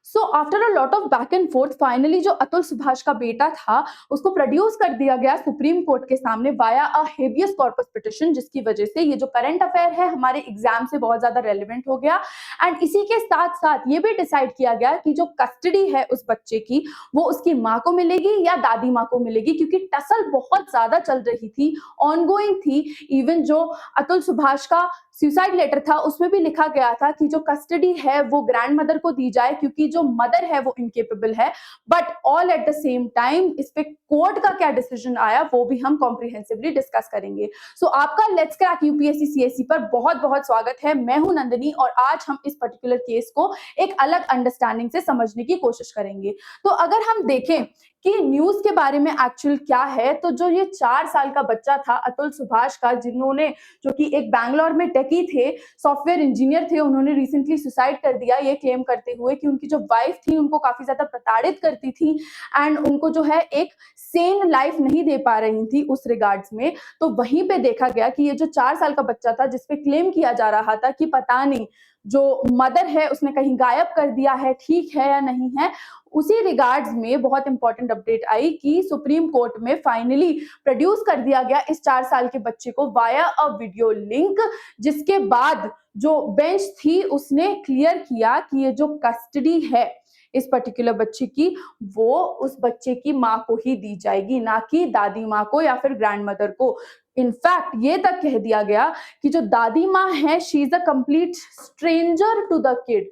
So after a lot of back and fourth finally जो अतुल सुभाष का बेटा था उसको प्रोड्यूस कर दिया गया सुप्रीम कोर्ट के सामने वाया अ हेबियस कॉर्पस पिटिशन, जिसकी वजह से ये जो करंट अफेयर है हमारे एग्जाम से बहुत ज्यादा रेलिवेंट हो गया। एंड इसी के साथ साथ ये भी डिसाइड किया गया कि जो कस्टडी है उस बच्चे की वो उसकी माँ को मिलेगी या दादी माँ को मिलेगी, क्योंकि टसल बहुत ज्यादा चल रही थी, ऑनगोइंग थी। इवन जो अतुल सुभाष का सुसाइड लेटर था उसमें भी लिखा गया था कि जो कस्टडी है वो ग्रैंड मदर को दी जाए क्योंकि जो मदर है वो इनकेपेबल है। But all at the same time इस पे कोर्ट का क्या डिसीजन आया वो भी हम कॉम्प्रिहेंसिवली डिस्कस करेंगे। सो आपका लेट्स क्रैक यूपीएससी सीएससी पर बहुत बहुत स्वागत है। मैं हूं नंदिनी और आज हम इस पर्टिकुलर केस को एक अलग अंडरस्टैंडिंग से समझने की कोशिश करेंगे। तो अगर हम देखें कि न्यूज के बारे में एक्चुअल क्या है, तो जो ये 4 साल का बच्चा था अतुल सुभाष का, जिन्होंने जो कि एक बैंगलोर में टेकी थे, सॉफ्टवेयर इंजीनियर थे, उन्होंने रिसेंटली सुसाइड कर दिया ये क्लेम करते हुए कि उनकी जो वाइफ थी उनको काफी ज्यादा प्रताड़ित करती थी एंड उनको जो है एक सेन लाइफ नहीं दे पा रही थी उस रिगार्ड्स में। तो वहीं पे देखा गया कि ये जो 4 साल का बच्चा था जिसपे क्लेम किया जा रहा था कि पता नहीं जो मदर है उसने कहीं गायब कर दिया है, ठीक है या नहीं है, उसी रिगार्ड्स में बहुत इंपॉर्टेंट अपडेट आई कि सुप्रीम कोर्ट में फाइनली प्रोड्यूस कर दिया गया इस 4 साल के बच्चे को वाया अ वीडियो लिंक, जिसके बाद जो बेंच थी उसने क्लियर किया कि ये जो कस्टडी है इस पर्टिकुलर बच्चे की वो उस बच्चे की माँ को ही दी जाएगी, ना कि दादी माँ को या फिर ग्रैंड मदर को। इनफैक्ट ये तक कह दिया गया कि जो दादी माँ है she is a complete stranger to the kid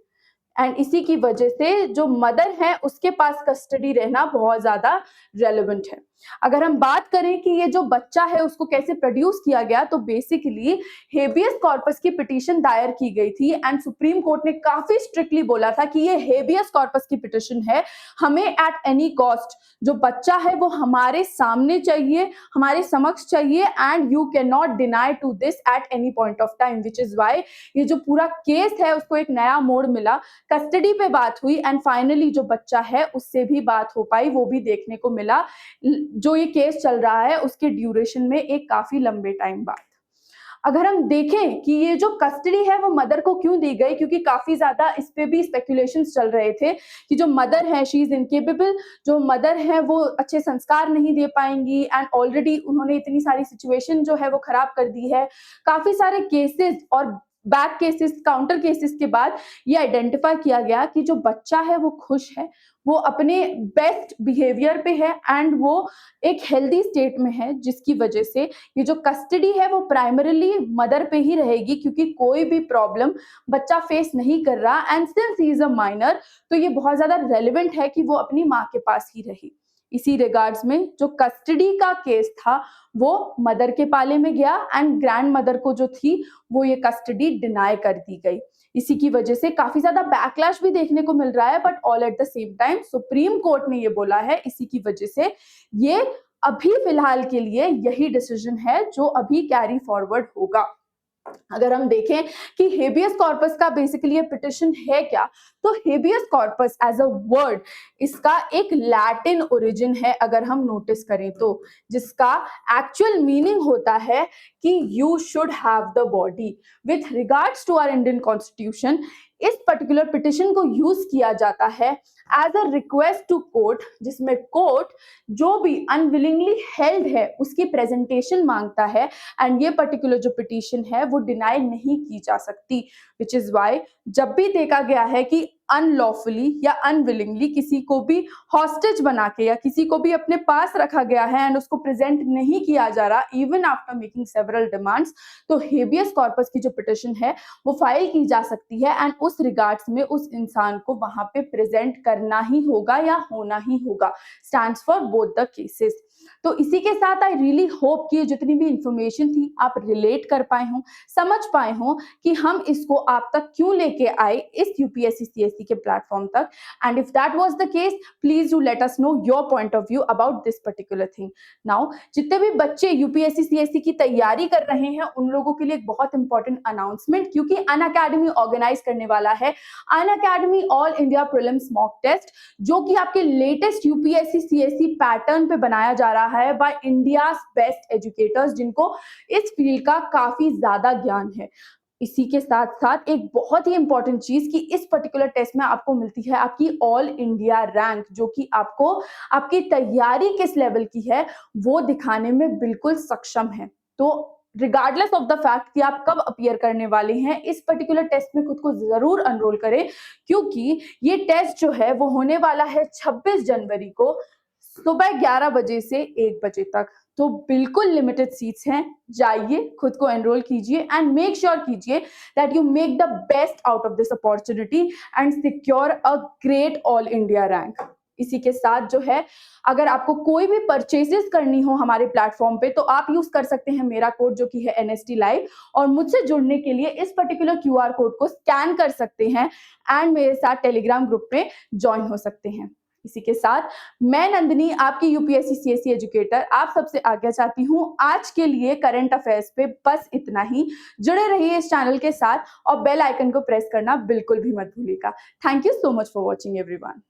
and इसी की वजह से जो मदर है उसके पास कस्टडी रहना बहुत ज्यादा रेलेवेंट है। अगर हम बात करें कि ये जो बच्चा है उसको कैसे प्रोड्यूस किया गया, तो बेसिकली हेबियस कॉर्पस की पिटीशन दायर की गई थी एंड सुप्रीम कोर्ट ने काफी स्ट्रिक्टली बोला था कि ये हेबियस कॉर्पस की पिटीशन है, हमें एट एनी कॉस्ट जो बच्चा है वो हमारे सामने चाहिए, हमारे समक्ष चाहिए and you can not deny to this at any point of time, which is why ये जो पूरा केस है उसको एक नया मोड़ मिला। कस्टडी पे बात हुई एंड फाइनली जो बच्चा है उससे भी बात हो पाई, वो भी देखने को मिला जो ये केस चल रहा है उसके ड्यूरेशन में एक काफी लंबे टाइम बाद। अगर हम देखें कि ये जो कस्टडी है वो मदर को क्यों दी गई, क्योंकि काफी ज्यादा इस पे भी स्पेकुलेशंस चल रहे थे कि जो मदर है शी इज इनकेपेबल, जो मदर है वो अच्छे संस्कार नहीं दे पाएंगी एंड ऑलरेडी उन्होंने इतनी सारी सिचुएशन जो है वो खराब कर दी है। काफी सारे केसेस और बैक केसेस, काउंटर केसेस के बाद ये आइडेंटिफाई किया गया कि जो बच्चा है वो खुश है, वो अपने बेस्ट बिहेवियर पे है एंड वो एक हेल्दी स्टेट में है, जिसकी वजह से ये जो कस्टडी है वो प्राइमरीली मदर पे ही रहेगी, क्योंकि कोई भी प्रॉब्लम बच्चा फेस नहीं कर रहा and since he is a minor तो ये बहुत ज्यादा रेलिवेंट है कि वो अपनी माँ के पास ही रहे। इसी रिगार्ड्स में जो कस्टडी का केस था वो मदर के पाले में गया एंड ग्रैंड मदर को जो थी वो ये कस्टडी डिनाई कर दी गई। इसी की वजह से काफी ज्यादा बैकलैश भी देखने को मिल रहा है, but all at the same time supreme court ने ये बोला है, इसी की वजह से ये अभी फिलहाल के लिए यही डिसीजन है जो अभी कैरी फॉरवर्ड होगा। अगर हम देखें कि हेबियस कॉर्पस का बेसिकली ये पिटिशन है क्या, तो habeas corpus as a word इसका एक लैटिन ओरिजिन है अगर हम नोटिस करें तो, जिसका एक्चुअल मीनिंग होता है कि you should have the body. With regards to our Indian constitution इस पर्टिकुलर पिटिशन को यूज किया जाता है as a request to court, जिसमें कोर्ट जो भी अनविलिंगली हेल्ड है उसकी प्रेजेंटेशन मांगता है एंड ये पर्टिकुलर जो पिटीशन है वो डिनाई नहीं की जा सकती। विच इज वाई जब भी देखा गया है कि अनलॉफुली या अनविलिंगली किसी को भी हॉस्टेज बना के या किसी को भी अपने पास रखा गया है एंड उसको प्रेजेंट नहीं किया जा रहा even after making several demands, तो हेबियस कॉर्पस की जो पिटिशन है वो फाइल की जा सकती है एंड उस रिगार्ड्स में उस इंसान को वहां पे प्रेजेंट करना ही होगा या होना ही होगा। Stands for both the cases. तो इसी के साथ आई रियली होप कि जितनी भी इंफॉर्मेशन थी आप रिलेट कर पाए हों, समझ पाए हों कि हम इसको आप तक क्यों लेके आए इस यूपीएससी सीएससी के प्लेटफॉर्म तक। And if that was the case please do let us know your point of view about this particular thing. Now जितने भी बच्चे यूपीएससी सीएससी की तैयारी कर रहे हैं उन लोगों के लिए एक बहुत इंपॉर्टेंट अनाउंसमेंट, क्योंकि अनअकैडमी ऑर्गेनाइज करने वाला है Unacademy all India prelims mock test, जो कि आपके लेटेस्ट यूपीएससी सीएससी पैटर्न पे बनाया जा रहा है बाय इंडियाज बेस्ट एजुकेटर्स, जिनको इस फील्ड का काफी ज्यादा ज्ञान है। इसी के साथ-साथ एक बहुत ही इम्पोर्टेंट चीज़ कि इस पर्टिकुलर टेस्ट में आपको मिलती है आपकी ऑल इंडिया रैंक, जो कि आपको आपकी तैयारी किस लेवल की है, वो दिखाने में बिल्कुल सक्षम है। तो रिगार्डलेस ऑफ द फैक्ट कि आप कब अपीयर करने वाले हैं, इस पर्टिकुलर टेस्ट में खुद को ज़रूर एनरोल करें, क्योंकि ये टेस्ट जो है वो होने वाला है 26 जनवरी को सुबह 11 बजे से 1 बजे तक। तो बिल्कुल लिमिटेड सीट्स हैं, जाइए, खुद को एनरोल कीजिए एंड मेक श्योर कीजिए that you make the best out of this opportunity and secure a great all India rank. इसी के साथ जो है, अगर आपको कोई भी परचेजेस करनी हो हमारे प्लेटफॉर्म पे, तो आप यूज कर सकते हैं मेरा कोड जो कि है एनएसटी लाइव, और मुझसे जुड़ने के लिए इस पर्टिकुलर क्यूआर कोड को स्कैन कर सकते हैं एंड मेरे साथ टेलीग्राम ग्रुप में ज्वाइन हो सकते हैं। इसी के साथ मैं नंदिनी, आपकी यूपीएससी सीएससी एजुकेटर, आप सबसे आज्ञा चाहती हूँ। आज के लिए करंट अफेयर्स पे बस इतना ही। जुड़े रहिए इस चैनल के साथ और बेल आइकन को प्रेस करना बिल्कुल भी मत भूलिएगा। Thank you so much for watching everyone.